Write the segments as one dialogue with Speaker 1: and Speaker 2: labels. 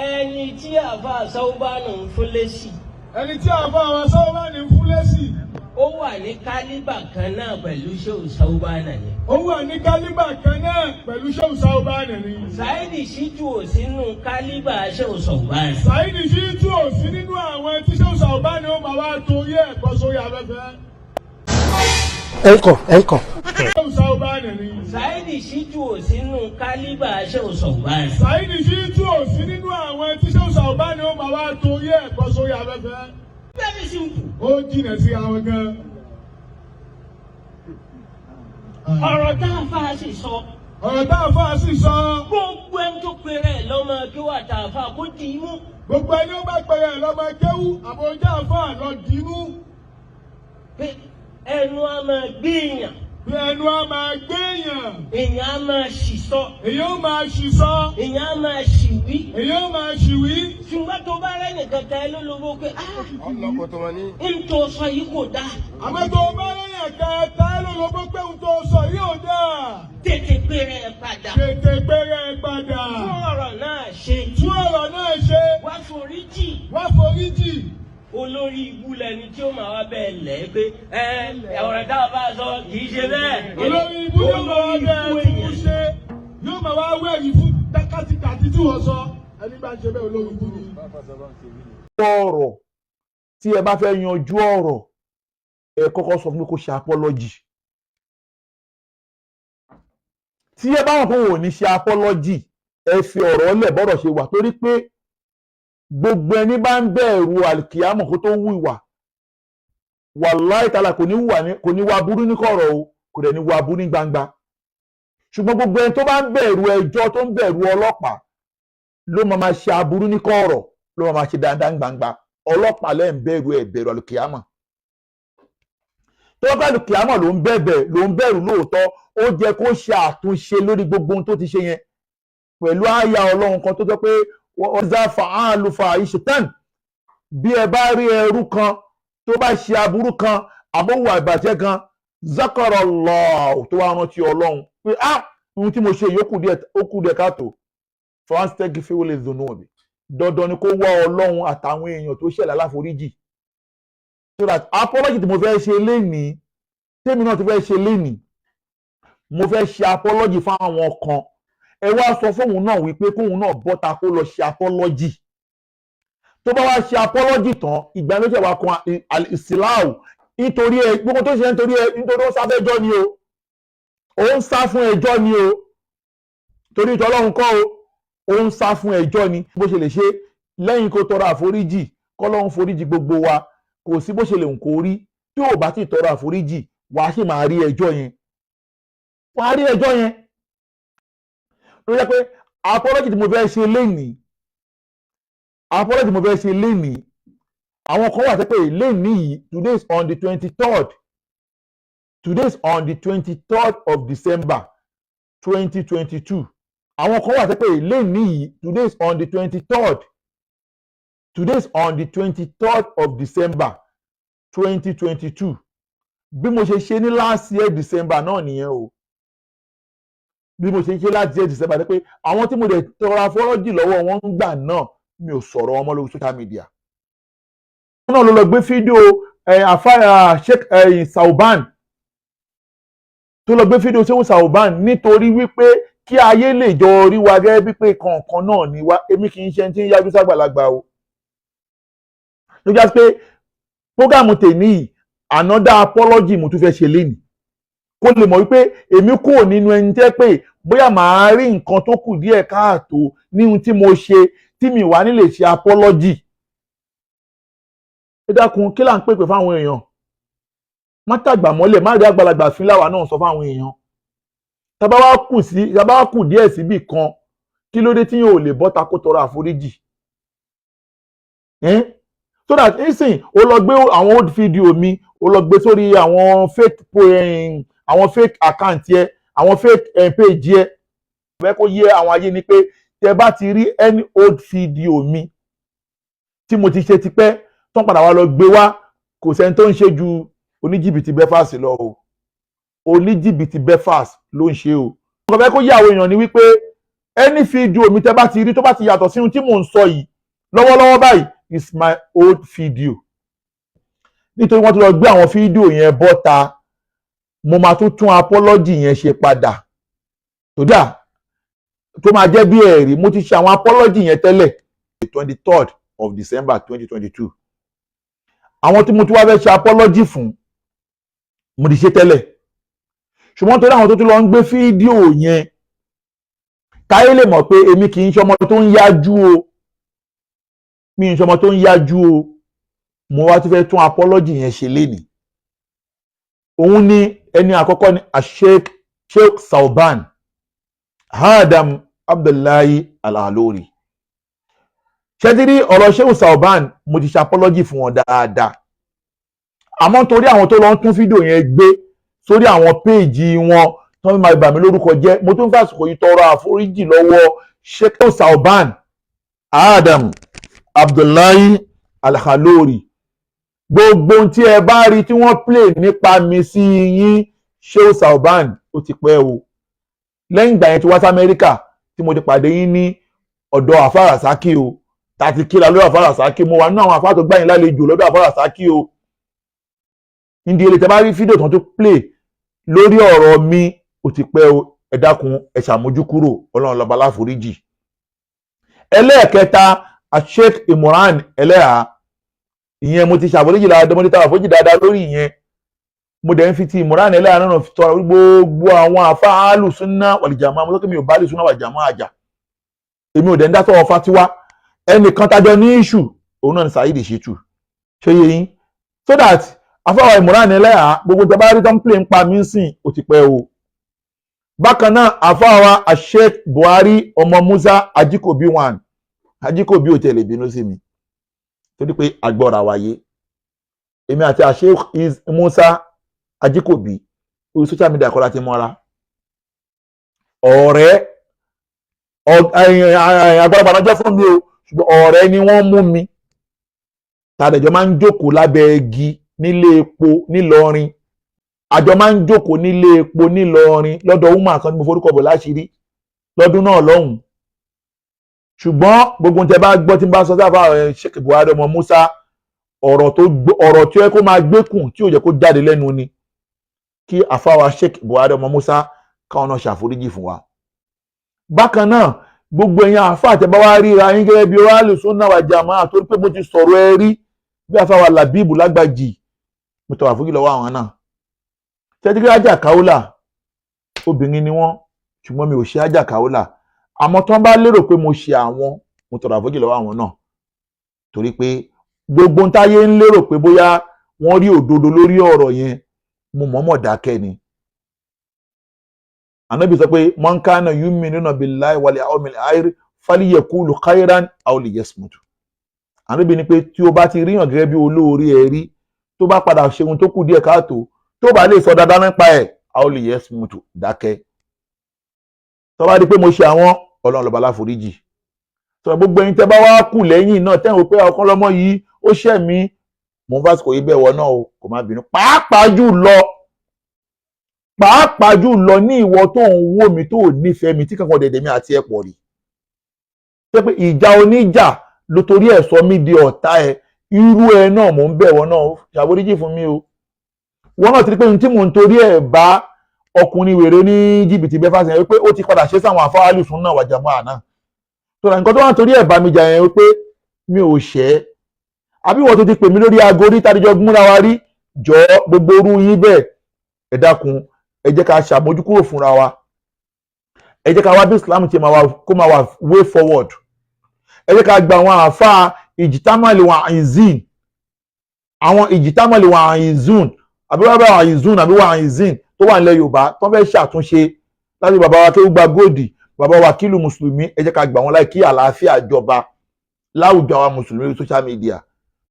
Speaker 1: ẹni tí àfa Sáúbánù ń fún lésì.
Speaker 2: ẹni tí àfa àwọn Sáúbánù ń fún lésì.
Speaker 1: ó wà ní kálíbà kan náà pẹ̀lú Ṣéhù Sáúbánù ni.
Speaker 2: ó wà ní kálíbà kan náà pẹ̀lú Ṣéhù Sáúbánù ni.
Speaker 1: Sáídì Ṣítù ò sínú kálíbà Ṣéhù Sáúbánù.
Speaker 2: Sáídì Ṣítù ò sí nínú àwọn tí Ṣéhù Sáúbánù ó máa wá torí ẹ̀ bọ́ sórí afẹ́fẹ́.
Speaker 3: ẹ̀kọ́.
Speaker 2: Ṣéhù Sáúbánù ni.
Speaker 1: Sáídì Ṣítù ò sínú kálíbà Ṣéhù Sáúbánù.
Speaker 2: Sáídì Ṣítù ò sí nínú àwọn tí Ṣéhù Sáúbánù ó máa wá torí ẹ̀ bọ́ sórí afẹ́fẹ́.
Speaker 1: Very simple.
Speaker 2: ó jìnà sí àwọn gan.
Speaker 1: ọ̀rọ̀ tá a fa sì sọ.
Speaker 2: ọ̀rọ̀ tá a fà sí sọ.
Speaker 1: gbogbo ẹni tó pèrè ẹ̀ lọ́mọ kí wà tá a fa kó dì í mú.
Speaker 2: gbogbo ẹni ó bá pẹ̀rẹ̀ lọ́mọ kéwú àbójá àfà lọ dì í mú.
Speaker 1: pé ẹnu a máa gbé èèyàn.
Speaker 2: bí ẹnu á máa gbéyàn.
Speaker 1: èèyàn á máa ṣì sọ.
Speaker 2: èyí ó máa ṣì sọ.
Speaker 1: èèyàn á máa ṣì wí.
Speaker 2: èyí ó máa ṣì wí.
Speaker 1: ṣùgbọ́n tó bá rẹ́ nìkan ta ẹ lólobó pé
Speaker 4: ọlọ́kọ̀ tó wọn ní.
Speaker 1: n tó sọ yìí kò dáa.
Speaker 2: àmọ́ tó o bá lẹ́yìn kẹta ẹ ló lọ́gbọ́n pé ohun tó sọ yìí ò dáa.
Speaker 1: tètè pèrè ẹ̀ padà.
Speaker 2: tètè gbére padà.
Speaker 1: fún ọ̀rọ̀ náà ṣe.
Speaker 2: tún ọ̀rọ̀ náà ṣe.
Speaker 1: wá foríjì.
Speaker 2: wá foríjì.
Speaker 1: olórí ibú lẹni tí ó máa wá bẹ́ẹ̀ lẹ́ pé ọ̀rọ̀ tá a bá sọ kì í ṣe bẹ́ẹ̀.
Speaker 2: olórí ibú yóò máa wá bẹ́ẹ̀ fún ṣe yóò máa wá wẹ̀rí fún dákàtìkàtì tí wọ́n sọ ẹni bá ń ṣe bẹ́ẹ̀ olórí ibú ni.
Speaker 3: ọ̀rọ̀ tí ẹ bá fẹ́ yanjú ọ̀rọ̀ ẹ kọ́kọ́ sọ fún mi kó ṣe apọ́lọ́jì. tí ẹ bá wọn kó wò ní ṣe apọ́lọ́jì ẹ fi ọ̀rọ̀ lẹ̀ bọ́rọ̀ ṣe wà torí pé gbogbo ẹni bá ń bẹ̀rù àlìkìyámọ̀ kó tó wù ìwà wàláì tààlà kò ní wá burú ní kọ̀rọ̀ o kò dẹ̀ ní wá burú ní gbangba ṣùgbọ́n gbogbo ẹni tó bá ń bẹ̀rù ẹjọ́ tó ń bẹ̀rù ọlọ́pàá ló máa ṣe aburú ní kọ̀rọ̀ ló máa ṣe dáadáa ní gbangba ọlọ́pàá lẹ́ ń bẹ̀rù ẹ̀ bẹ̀rù àlìkìyámọ̀ tó bá àlìkìyámọ̀ ló ń bẹ̀rù lóòótọ́ ó jẹ́ kó ṣe àtúnṣe lórí gbogbo ohun tó ti ṣe yẹn pẹ̀lú àyà ọlọ́run kan tó jẹ́ pé ọ̀zá fàáàlù fàáìṣẹ̀tàn bí ẹ bá rí ẹrú kan tó bá ṣe aburú kan àbówà ìbàjẹ́ kan zakarallah tó wá rántí ọlọ́run pé ohun tí mo ṣe yìí ó kù díẹ̀ káàtó fọ́nstẹ́gì fi wọlé zonu ọ̀bì dandan ni kó wá ọlọ́run àtàwọn èèyàn tó ṣẹlẹ̀ aláforíjì so that apology tí mo fẹ́ ṣe lénìí tèmi náà ti fẹ́ ṣe lénìí mo fẹ́ ṣe apology fáwọn kan ẹ wá sọ fóun náà wípé kóun náà bọ́ta kó lọ ṣe apọ́lọ́jì tó bá wá ṣe apọ́lọ́jì tán ìgbà ló ṣe wá kan ìsìláàwù nítorí ẹ gbogbo tó ṣe nítorí ó ń sáfẹ́jọ́ ni o ó ń sá fún ẹjọ́ ni o torí ìtọ́ ọlọ́run kọ́ o ó ń sá fún ẹjọ́ ni bó ṣe lè ṣe lẹ́yìn kó tọrọ àforíjì kọ́lọ́run foríjì gbogbo wa kò sí bó ṣe lè kó rí tí ò bá ti tọrọ àforíjì wàá sì máa rí ẹjọ́ yẹn wàá rí ẹjọ́ yẹn ló jẹ́ pé apology tí mo fẹ́ ṣe lénìí àwọn kan wà pé lénìí yìí today is on the 23rd of December 2022 àwọn kan wà pé lénìí yìí today is on the 23rd of December 2022 bí mo ṣe ní last year December náà nìyẹn o bí mo ṣe ń ṣe láti ṣe December ni pé àwọn tí mo dẹ̀ tọrọ àforíjì lọ́wọ́ wọn ń gbà náà mi ò sọ̀rọ̀ wọn mọ́ lórí social media. wọ́n náà ló lọ gbé fídíò àfáà Sheikh Sauban tó lọ gbé fídíò Sheikh Sauban nítorí wípé kí ayé lè jọ rí wa gẹ́gẹ́ bí pé kọ̀ọ̀kan náà ni wá èmi kì í ṣe ẹni tí ń yájú ságbàlagbà o. ló já sí pé prógámù tèmi another apology mo tún fẹ́ ṣe lénìí kó lè mọ̀ wípé èmi kò nínú ẹni tẹ́ pé bóyá màá rí nǹkan tó kù díẹ̀ káàtó ní ohun tí mo ṣe tí mi wà nílé ṣe apology. ẹ dákun kí là ń pèpè fáwọn èèyàn má tàgbà mọ́lẹ̀ má rí àgbàlagbà fínláwà náà sọ fáwọn èèyàn tàbá wá kù díẹ̀ síbì kan kí ló dé tí yóò lè bọ́ta kó tọrọ àforíjì so that nísìn ó lọ gbé àwọn old video mi ó lọ gbé sórí àwọn fake account yẹ àwọn fake page yẹ fẹ́ kó yé àwọn ayé ni pé tẹ bá ti rí any old video mi tí mo ti ṣe tipẹ́ tán padà wá lọ gbé wá kò sẹ́ni tó ń ṣe ju oníjìbìtì Belfast lọ o oníjìbìtì Belfast ló ń ṣe o. wọ́n fẹ́ kó yé àwọn èèyàn ni wípé any fídíò mi tẹ́ bá ti rí tó bá ti yàtọ̀ sí ohun tí mò ń sọ yìí lọ́wọ́lọ́wọ́ báyìí is my old video nítorí wọ́n ti lọ gbé àwọn fídíò yẹn bọ́ta mo máa tún apology yẹn ṣe padà tó máa jẹ́ bí ẹ̀rí mo ti ṣe àwọn apology yẹn tẹ́lẹ̀ 23rd of December 2022 àwọn tí mo tún wá fẹ́ ṣe apology fún mo ti ṣe tẹ́lẹ̀ ṣùgbọ́n torí àwọn tó tún lọ ń gbé fídíò yẹn káyé lè mọ̀ pé èmi kì í ṣọmọ tó ń yájú o mi ń ṣọmọ tó ń yájú o mo wá tún fẹ́ tún apology yẹn ṣe lénìí òun ni ẹni àkọ́kọ́ ni Sheikh Sauban Adam Abdullahi Al-Alori ṣẹ́tírí ọ̀rọ̀ Sheikh Sauban mo ti ṣe apology fún wọn dáadáa àmọ́ torí àwọn tó lọ ń tún fídíò yẹn gbé sórí àwọn péèjì wọn tó ń máa bà mí lórúkọ jẹ́ mo tún fàsìkò yìí tọrọ àforíjì lọ́wọ́ Sheikh Sauban Adam Abdullahi Al-Alori gbogbo tí ẹ bá rí tí wọ́n play nípa mi sí yín Sheikh Sauban ó ti pẹ́ o lẹ́yìn ìgbà yẹn tí wá sí Amẹ́ríkà tí mo ti pàdé yín ní ọ̀dọ̀ àfáràsákì o tàti kíra lọ́dọ̀ àfáràsákì mo wà nínú àwọn àfárà tó gbà yín lálejò lọ́dọ̀ àfáràsákì o nídìí èlé tẹ́ bá rí fídíò tó play lórí ọ̀rọ̀ mi ó ti pẹ́ o ẹ dákun ẹ ṣàmójúkúrò Ọlọ́run lọ́ba láforíjì ẹlẹ́ẹ̀kẹta Sheikh Imran ẹlẹ́hà ìyẹn mo ti ṣàforíjì dáadáa mo ti tàwọn àforíjì dáadáa lórí ìyẹn mo dẹ̀ ń fi ti Imran ẹlẹ́hà náà tọrọ gbogbo àwọn àfáàlù súnná wàlìjàmá mo sọ pé mi ò bá lè súnná wàlìjàmá àjà èmi ò dẹ̀ ń dá sọ́wọ́ fatiwa ẹnìkan tájọ ní ìṣù òun náà ni Saheed Shittu ṣe yẹ yín so that afáwà Imran ẹlẹ́hà gbogbo tẹ bá rí tán play ń pa mí sìn ó ti pẹ́ o bákan náà afáwà Sheikh Buhari ọmọ Musa Ajikobi 1 Ajikobi ò tẹ̀lé bínú sí mi torí pé agbọ́ra wáyé èmi àti Sheikh Musa Ajikobi orí social media kọ́lá ti mọ́ra ọ̀rẹ́ agbára jẹ́ fún mi o ṣùgbọ́n ọ̀rẹ́ ni wọ́n mú mi tàdẹ̀jọ́ máa ń jókòó lábẹ́ igi nílé epo nílọrin àjọ máa ń jókòó nílé epo nílọrin lọ́dọ̀ woman kan ní mo forúkọ bọ̀ láṣìírí lọ́dún náà lọ́hùn ṣùgbọ́n gbogbo tẹ bá gbọ́ tí n bá sọ sáfà Sheikh Buhari ọmọ Musa ọ̀rọ̀ tí ó yẹ kó máa gbẹ́kùn tí ò yẹ kó jáde lẹ́nu ni kí àfáwà Sheikh Buhari ọmọ Musa káwọn náà ṣàforíjì fún wa bákan náà gbogbo ẹ̀yin àfáà tẹ bá wá ríra yín gẹ́gẹ́ bí Ahlu Sunnah wal Jama'ah àti pé mo ti sọ̀rọ̀ ẹ rí bí àfáwà Labibu Lágbàjì mo tọrọ àforíjì lọ́wọ́ àwọn náà tẹ́tíkí ajá káwọ́là obìnrin ni wọ́n ṣùgbọ́n mi ò ṣe ajá káwọ́là àmọ́ tí wọ́n bá lérò pé mo ṣe àwọn mo tọrọ àforíjì lọ́wọ́ àwọn náà torí pé gbogbo táyé ń lérò pé bóyá wọ́n rí òdodo lórí ọ̀rọ̀ yẹn mo mọ̀ọ́mọ̀ dákẹ́ ni Ànábì sọ pé man kana yu'minu billahi wal yawmil akhir falyaqulu khayran aw liyasmut Ànábì ní pé tí o bá ti ríyàn gẹ́gẹ́ bí olóore ẹ̀ rí tó bá padà ṣe ohun tó kù díẹ̀ káàtó tó bá lè sọ dáadáa nípa ẹ̀ aw liyasmut dákẹ́ tó bá rí pé mo ṣe àwọn Ọlọ́run lọ́ba láforíjì sọ gbogbo ẹ̀yin tẹ́ bá wá kù lẹ́yìn náà tẹ́ ń wò pé ọkàn lọ́mọ yìí ó ṣẹ̀ mí mo ń fásitì kò yí bẹ́ẹ̀ wọ náà o kò má bínú pàápàá jù lọ ní ìwọ tó ń wò mí tó nífẹ̀ẹ́ mi tí kankan dẹ̀dẹ̀ mi àti ẹ̀ pọ̀ rí ṣé pé ìjà oníjà ló torí ẹ̀ sọ mí di ọ̀tá ẹ̀ irú ẹ̀ náà mò ń bẹ̀ wọ náà ṣàforíjì fún mi o wọ́n náà ti rí pé tí mò ń torí ẹ̀ bá ọkùnrin wèrè ní jìbìtì bẹ́ẹ̀ fásitì yẹn pé ó ti padà ṣe sáwọn àfáà Ahlu Sunnah wal Jama'ah náà tọ́lá nǹkan tó wà nítorí ẹ̀ bá mi jà yẹn pé mi ò ṣẹ́ àbí wọ́n tó ti pè mí lórí aago rí tàdíjọ́ gúnra wa rí jọ gbogbo orú yín bẹ́ẹ̀ ẹ dákun ẹ jẹ́ ká ṣàmójúkúrò fúnra wa ẹ jẹ́ ká wá bí Islam ti kó máa wà way forward ẹ jẹ́ ká gba àwọn àáfàá ìjìtámọ̀lì wọn àìzín àwọn ìjìtámọ̀lì wọn àìzún àbí wọ́n bá wọn àìzún àbí wọn àìzín tó wà nílẹ̀ Yorùbá tó fẹ́ ṣàtúnṣe láti bàbá wa tó gba góòdì bàbá wa kílù mùsùlùmí ẹ jẹ́ ká gbà wọ́n láì kí àlàáfíà jọba láwùjọ àwọn mùsùlùmí lórí social media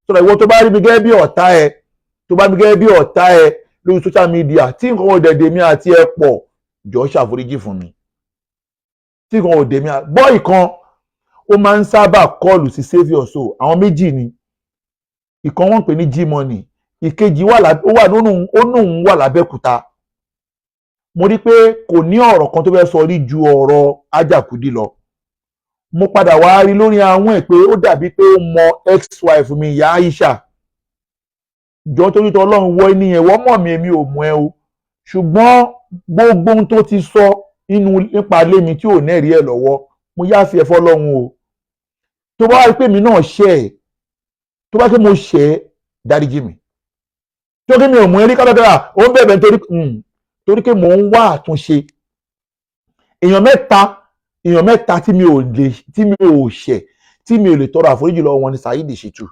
Speaker 3: sọ̀rọ̀ ìwọ tó bá rí mi gẹ́gẹ́ bí ọ̀tá ẹ lórí social media tí nǹkan ò dẹ̀dẹ̀ mi àti ẹ pọ̀ jọ ṣàforíjì fún mi tí nǹkan ò dẹ̀ mi bọ́ọ̀ì kan ó máa ń sábà kọlù sí saviour so àwọn méjì ni ìkan wọ́n pè ní G-Money ìkejì ó wà lábẹ́kúta mo rí pé kò ní ọ̀rọ̀ kan tó fẹ́ sọ rí ju ọ̀rọ̀ Ajakudi lọ. Mo padà wá rí lórí àwọn ẹ̀ pé ó dàbí pé ó mọ ex-wife mi ìyá Aisha. Jọ torí tọ Ọlọ́run wọ ẹni yẹn wọ́n mọ̀ mí èmi ò mọ̀ ẹ́ o. Ṣùgbọ́n gbogbo ohun tó ti sọ nípa ilé mi tí ò nẹ́rìí ẹ̀ lọ́wọ́ mo yá fi ẹ̀fọ́ Ọlọ́run o. Tó bá rí pé mi náà ṣẹ̀ ẹ́, tó bá rí pé mo ṣẹ̀ ẹ́, dáríjì mi. Tó kí mi ò mú ẹ rí kátàkárà ó ń bẹ̀bẹ̀ torí pé mò ń wá àtúnṣe. Èèyàn mẹ́ta tí mi ò ṣẹ̀ tí mi ò lè tọrọ àforíjì lọ́wọ́ wọn ni Saheed Shittu,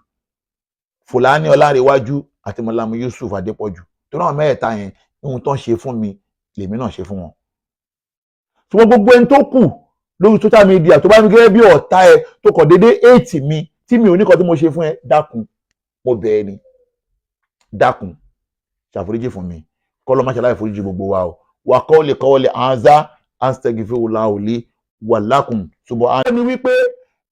Speaker 3: Fúlàní Ọlárewájú àti Mọ́lámù Yusuf Adépọ̀jù. Tó náà mẹ́ẹ̀ta yẹn ohun tó ń ṣe fún mi lèmi náà ṣe fún wọn. Ṣùgbọ́n gbogbo ẹni tó kù lórí social media tó bá ní gẹ́gẹ́ bí ọ̀tá ẹ tó kàn déédéé hate mi tí mi ò ní kan tí mo ṣe fún ẹ, dákun mo bẹ̀ ẹ́ ni, dákun ṣàforíjì fún mi kọ́lọ́ má ṣàlàyé foríjì gbogbo wa o. Wà kọ́ lè ànzá astaghfirullahu li wa lakum subhanahu. Ẹni wípé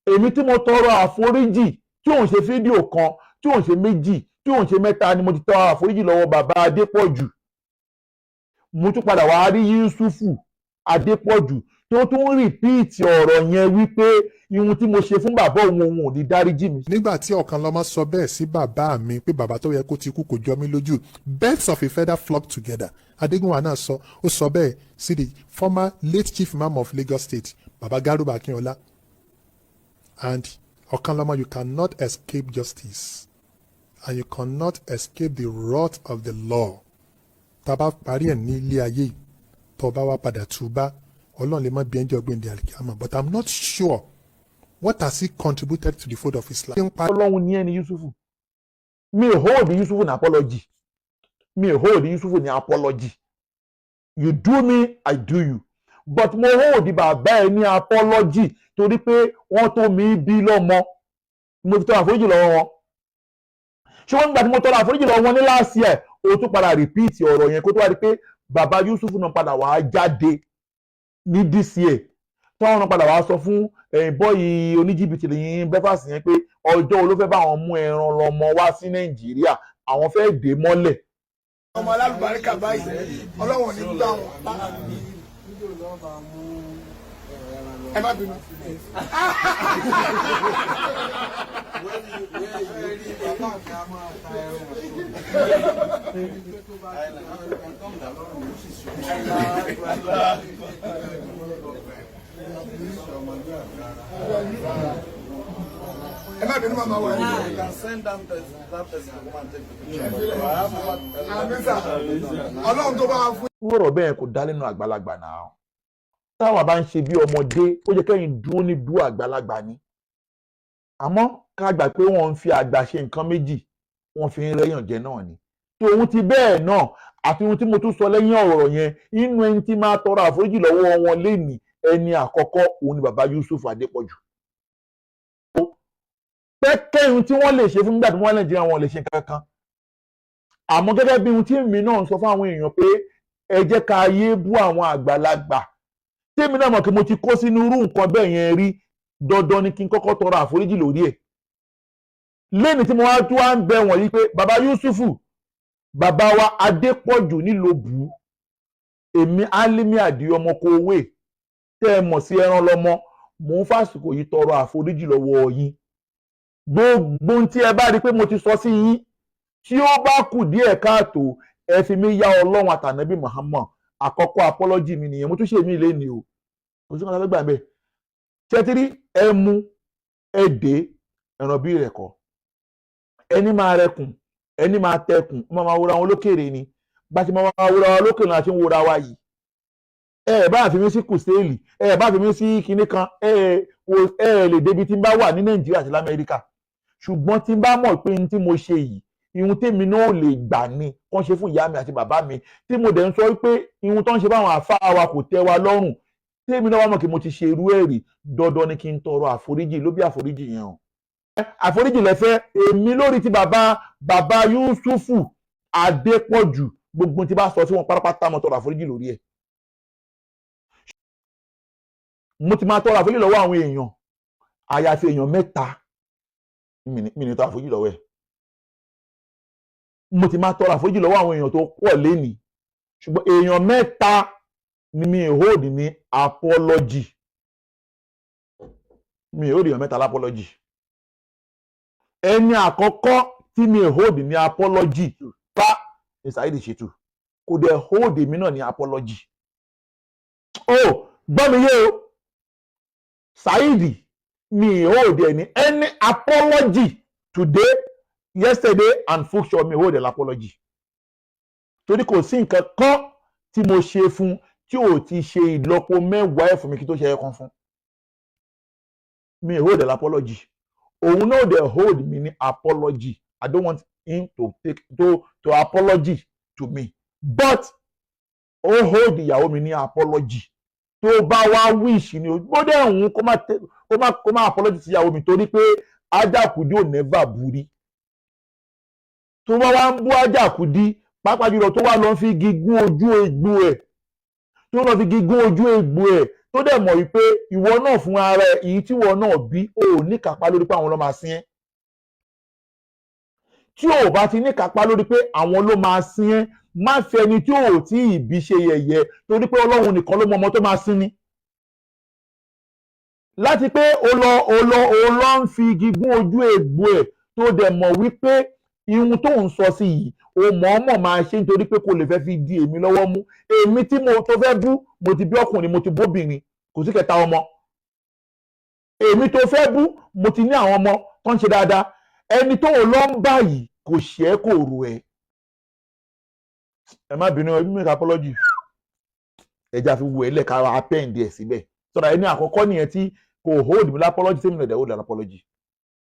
Speaker 3: èmi tí mo tọrọ àforíjì tí òun ṣe fídíò kan tí òun ṣe méjì tí òun ṣe mẹ́ta ni mo ti tọrọ àforíjì lọ́wọ́ bàbá Adépọ̀jù. Mo tún padà wá rí Yusufu Adépọ̀jù tó tún rìpíìtì ọ̀rọ̀ yẹn wípé ihun tí mo ṣe fún bàbá òun ò ní dáríjì mi.
Speaker 4: Nígbà tí ọ̀kan lọ́mọ sọ bẹ́ẹ̀ sí bàbá mi pé bàbá tó yẹ kó ti kú kò jọ mí lójú, birds of a feather flock together. Adégúnwà náà ó sọ bẹ́ẹ̀ sí the former late chief imam of Lagos State, Baba Garuba Akínọlá. And ọ̀kan lọ́mọ, you cannot escape justice and you cannot escape the wrath of the law. Tá a bá parí ẹ̀ ní ilé ayé tó bá wá padà túbá Ọlọ́run lè má bí ẹnjọ́ gbẹ̀ndẹ̀ àlìkàmà, but I'm not sure what has he contributed to the fold of Islam.
Speaker 3: Ọlọ́run ní ẹni Yusufu, mi ò hold Yusufu ní apology, mi ò hold Yusufu ní apology. You do me, I do you, but mo hold bàbá ẹ ní apology torí pé wọ́n tó mi bí lọ́mọ, mo fi tọrọ àforíjì lọ́wọ́ wọn. Ṣùgbọ́n nígbà tí mo tọrọ àforíjì lọ́wọ́ wọn ní last year o tún padà repeat ọ̀rọ̀ yẹn kó tó wá di pé bàbá Yusufu náà padà wá jáde ní this year tọ́wọ́n padà wá sọ fún bọ́ọ̀yì oníjìbìtì lẹ́yìn breakfast yẹn pé ọjọ́ wo ló fẹ́ bá àwọn mú ẹran lọ́mọ wá sí Nàìjíríà, àwọn fẹ́ dé mọ́lẹ̀.
Speaker 2: Ọmọ alálùbáríkà báyìí Ọlọ́run ní gbà wọn. Ẹ má bínú. Ẹ má bínú màmá wa. Ọlọ́run tó bá wà fún.
Speaker 3: Wúrọ̀ bẹ́ẹ̀ kò dá lẹ́nu àgbàlagbà náà. Táwa bá ń ṣe bí ọmọdé ó jẹ́ kẹ́yìn dúró ní dúró àgbàlagbà ni. Àmọ́ ká gbà pé wọ́n ń fi àgbà ṣe nǹkan méjì, wọ́n fi ń rẹ́yàn jẹ náà ni. Tòun ti bẹ́ẹ̀ náà àfi ohun tí mo tún sọ lẹ́yìn ọ̀rọ̀ yẹn inú ẹni tí máa tọrọ àforíjì lọ́wọ́ wọn lénìí ẹni àkọ́kọ́ òun ni bàbá Yusuf Adépọ̀jù. Pẹ́kẹ́ ohun tí wọ́n lè ṣe fún nígbà tí wọ́n Nàìjíríà wọn lè ṣe kankan. Àmọ́ gẹ́gẹ́ bí ohun tí èmi náà ń sọ fún àwọn èèyàn pé ẹ jẹ́ ká yé bú àwọn àgbàlagbà. Tèmi náà mọ̀ pé mo ti kó sínú irú nǹkan bẹ́ẹ̀ yẹn rí, dandan ni kí n kọ́kọ́ tọrọ àforíjì lórí ẹ̀. Lẹ́ni tí mo wá tún wá ń bẹ wọ̀nyí pé bàbá Yusufu, bàbá wa Adépọ̀jù nílòbù, èmi Álímì Àdìó ọmọ Kòwé tẹ́ ẹ mọ̀ sí ẹran lọ́mọ, mò ń fàsìkò yìí tọrọ àforíjì lọ́wọ́ yín. Gbogbo tí ẹ bá rí pé mo ti sọ sí yín tí ó bá kù díẹ̀ káàtó ẹ fi mí yá Ọlọ́run àtànábì Muhammad. Àkọ́kọ́ apology mi nìyẹn, mo tún ṣe mí lé ní o kò sí kan lábẹ́ gbà bẹ́ẹ̀. Ṣẹ́tírí ẹ mú ẹ dé ẹran bí rẹ̀ kọ́, ẹni máa rẹkùn ẹni máa tẹkùn ọmọ máa wúra wọn lókèrè ni bá ti máa wúra wọn lókèrè náà ṣe ń wúra wa yìí. Ẹ bá fi mí sí kùsẹ́ẹ̀lì, ẹ bá fi mí sí kinní kan, ẹ lè débi tí n bá wà ní Nàìjíríà àti l'Amẹ́ríkà. Ṣùgbọ́n tí n bá mọ̀ pé n tí mo ṣe yìí ihun tèmi náà lè gbà ni kán ṣe fún ìyá mi àti bàbá mi, tí mo dẹ̀ ń sọ pé ihun tó ń ṣe báwọn àfáà wa kò tẹ́ wa lọ́rùn, tèmi náà wá mọ̀ kí mo ti ṣe irú ẹ̀rí, dandan ni kí n tọrọ àforíjì ló bí àforíjì yẹn o. Àforíjì lẹ́fẹ́ èmi lórí ti bàbá Yusufu Adépọ̀jù, gbogbo tí bá sọ sí wọn pátápátá mo tọrọ àforíjì lórí ẹ̀. Mo ti máa tọrọ àforíjì lọ́wọ́ àwọn èèyàn, àyàfi èèyàn mẹ́ta mi ní tọrọ àforíjì lọ́wọ́ ẹ̀. Mo ti máa tọrọ àforíjì lọ́wọ́ àwọn èèyàn tó pọ̀ lénìí, ṣùgbọ́n èèyàn mẹ́ta ni mi hold ní apology. Mi hold èèyàn mẹ́ta lápọ́lọ́jì. Ẹni àkọ́kọ́ tí mi hold ní apology pa ní Saheed Shittu. Kò dẹ̀ hold èmi náà ní apology. Oh, gbọ́ mi yé o. Saheed mi hold ẹ̀ ní any apology today, yesterday and future mi hold ẹ̀ apology. Torí kò sí nǹkan kan tí mo ṣe fún tí ò ti ṣe ìlọ́po mẹ́wàá ẹ̀ fún mi kí tó ṣe ẹ̀kan fún. Mi hold ẹ̀ apology. Òun náà dẹ̀ hold mi ní apology. I don't want him to take to apology to me. But ó hold ìyàwó mi ní apology. Tó bá wá wish ni o bó dẹ̀ òun kó má apology sí ìyàwó mi torí pé Ajakudi ò never buri. Tó bá wá ń bú Ajakudi pàápàá jùlọ tó wá lọ fi gígùn ojú egbò ẹ̀ tó lọ fi gígùn ojú egbò ẹ̀ tó dẹ̀ mọ̀ wípé ìwọ náà fún ara ẹ̀ èyí tí ìwọ náà bí ò ní kápá lórí pé àwọn ló máa sin ẹ́. Tí ò bá ti ní kápá lórí pé àwọn ló máa sin ẹ́ má fi ẹni tí ò tí ì bí ṣe yẹ̀yẹ́ torí pé Ọlọ́run nìkan ló mọ ọmọ tó máa sin ni. Láti pé o lọ ń fi gígùn ojú egbò ẹ̀ tó dẹ̀ mọ̀ wípé ihun tó ń sọ sí yìí o mọ̀ọ́mọ̀ máa ṣe nítorí pé kò lè fẹ́ fi di èmi lọ́wọ́ mú. Èmi tí mo tó fẹ́ bú mo ti bí ọkùnrin mo ti bóbìnrin kò sí kẹta ọmọ. Èmi tó fẹ́ bú mo ti ní àwọn ọmọ tó ń ṣe dáadáa. Ẹni tó lọ ń báyìí kò ṣe é kò rò ẹ́. Ẹ má bínú ẹbí mi ká apology. Ẹja fi wo ẹlẹ́ ká append ẹ̀ síbẹ̀. Sọ̀rọ̀ ẹni àkọ́kọ́ nìyẹn tí kò hold mi lápọ́lọ́jì tí mi lè dẹ̀ hold an apology.